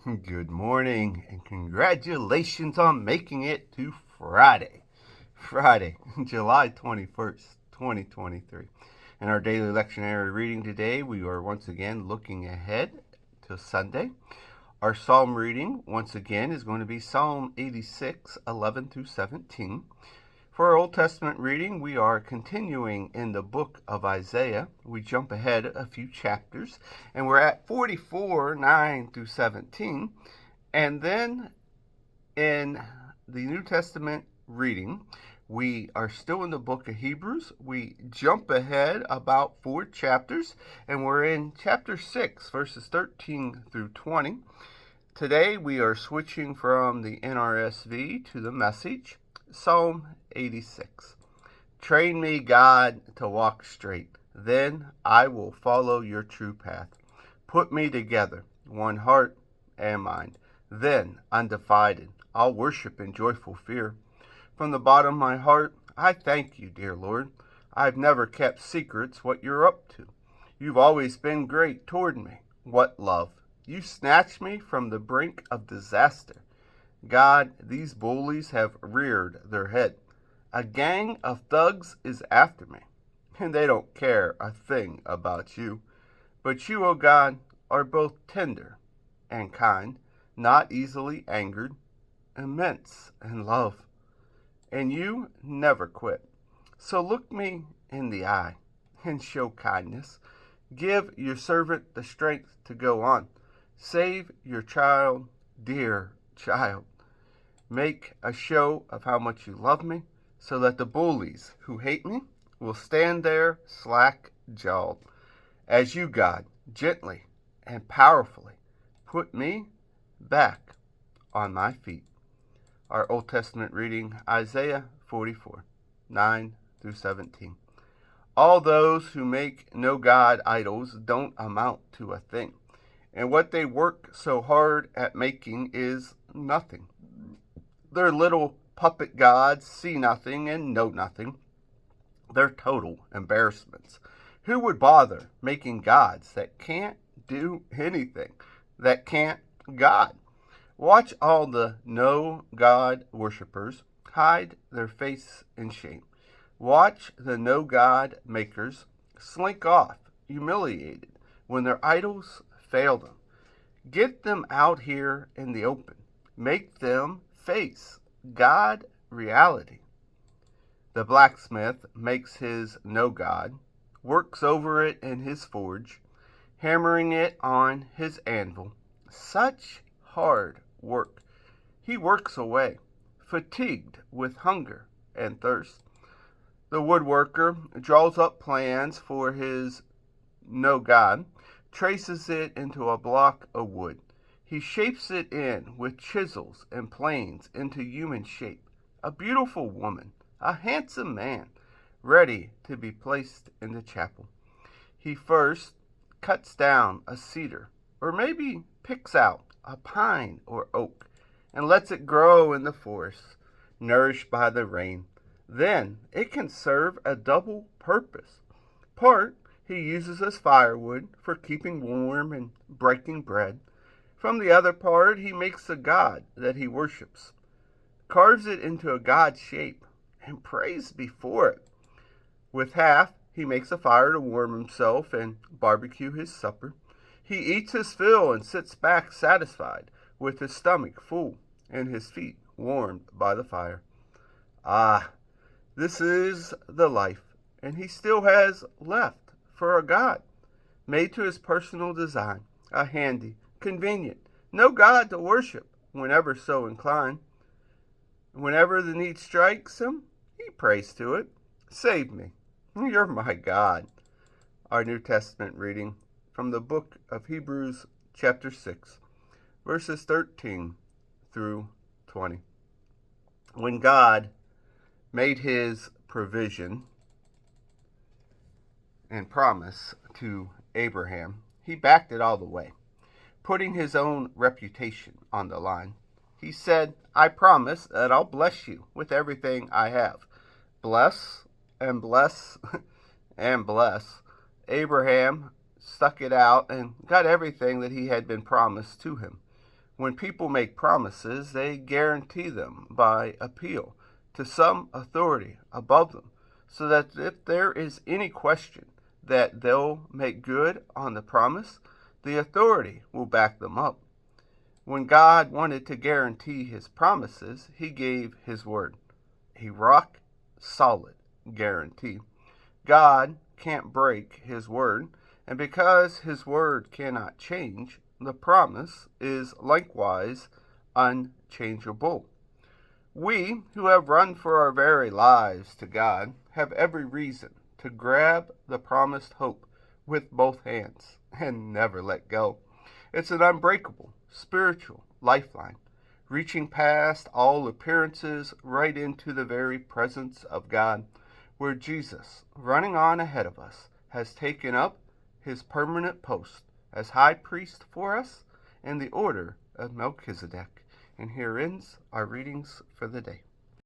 Good morning and congratulations on making it to Friday. Friday, July 21st, 2023. In our daily lectionary reading today, we are once again looking ahead to Sunday. Our psalm reading, once again, is going to be Psalm 86, 11 through 17. For our Old Testament reading, we are continuing in the book of Isaiah. We jump ahead a few chapters, and we're at 44, 9 through 17. And then in the New Testament reading, we are still in the book of Hebrews. We jump ahead about 4 chapters, and we're in chapter 6, verses 13 through 20. Today, we are switching from the NRSV to the Message. Psalm 86. Train me, God, to walk straight. Then I will follow your true path. Put me together, one heart and mind. Then, undivided, I'll worship in joyful fear. From the bottom of my heart, I thank you, dear Lord. I've never kept secrets what you're up to. You've always been great toward me. What love! You snatched me from the brink of disaster. God, these bullies have reared their head. A gang of thugs is after me, and they don't care a thing about you. But you, O God, are both tender and kind, not easily angered, immense in love, and you never quit. So look me in the eye and show kindness. Give your servant the strength to go on. Save your child, dear child. Make a show of how much you love me, so that the bullies who hate me will stand there slack-jawed, as you, God, gently and powerfully put me back on my feet. Our Old Testament reading, Isaiah 44, 9 through 17. All those who make no God idols don't amount to a thing, and what they work so hard at making is nothing. Their little puppet gods see nothing and know nothing. They're total embarrassments. Who would bother making gods that can't do anything, that can't God? Watch all the no God worshippers hide their face in shame. Watch the no God makers slink off, humiliated, when their idols fail them. Get them out here in the open. Make them face God reality. The blacksmith makes his no God, works over it in his forge, hammering it on his anvil. Such hard work. He works away, fatigued with hunger and thirst. The woodworker draws up plans for his no God, traces it into a block of wood. He shapes it in with chisels and planes into human shape. A beautiful woman, a handsome man, ready to be placed in the chapel. He first cuts down a cedar, or maybe picks out a pine or oak, and lets it grow in the forest, nourished by the rain. Then it can serve a double purpose. Part he uses as firewood for keeping warm and breaking bread. From the other part he makes a god that he worships, carves it into a god shape, and prays before it. With half he makes a fire to warm himself and barbecue his supper. He eats his fill and sits back satisfied, with his stomach full and his feet warmed by the fire. Ah, this is the life, and he still has left for a God, made to his personal design, a handy, convenient, no God to worship whenever so inclined. Whenever the need strikes him, he prays to it. Save me, you're my God. Our New Testament reading from the book of Hebrews, chapter 6, verses 13 through 20. When God made his provision and promise to Abraham, he backed it all the way, putting his own reputation on the line. He said, I promise that I'll bless you with everything I have. Bless and bless and bless. Abraham stuck it out and got everything that he had been promised to him. When people make promises, they guarantee them by appeal to some authority above them, so that if there is any question that they'll make good on the promise, the authority will back them up. When God wanted to guarantee his promises, he gave his word, a rock solid guarantee. God can't break his word, and because his word cannot change, the promise is likewise unchangeable. We, who have run for our very lives to God, have every reason to grab the promised hope with both hands and never let go. It's an unbreakable spiritual lifeline, reaching past all appearances right into the very presence of God, where Jesus, running on ahead of us, has taken up his permanent post as high priest for us in the order of Melchizedek. And here ends our readings for the day.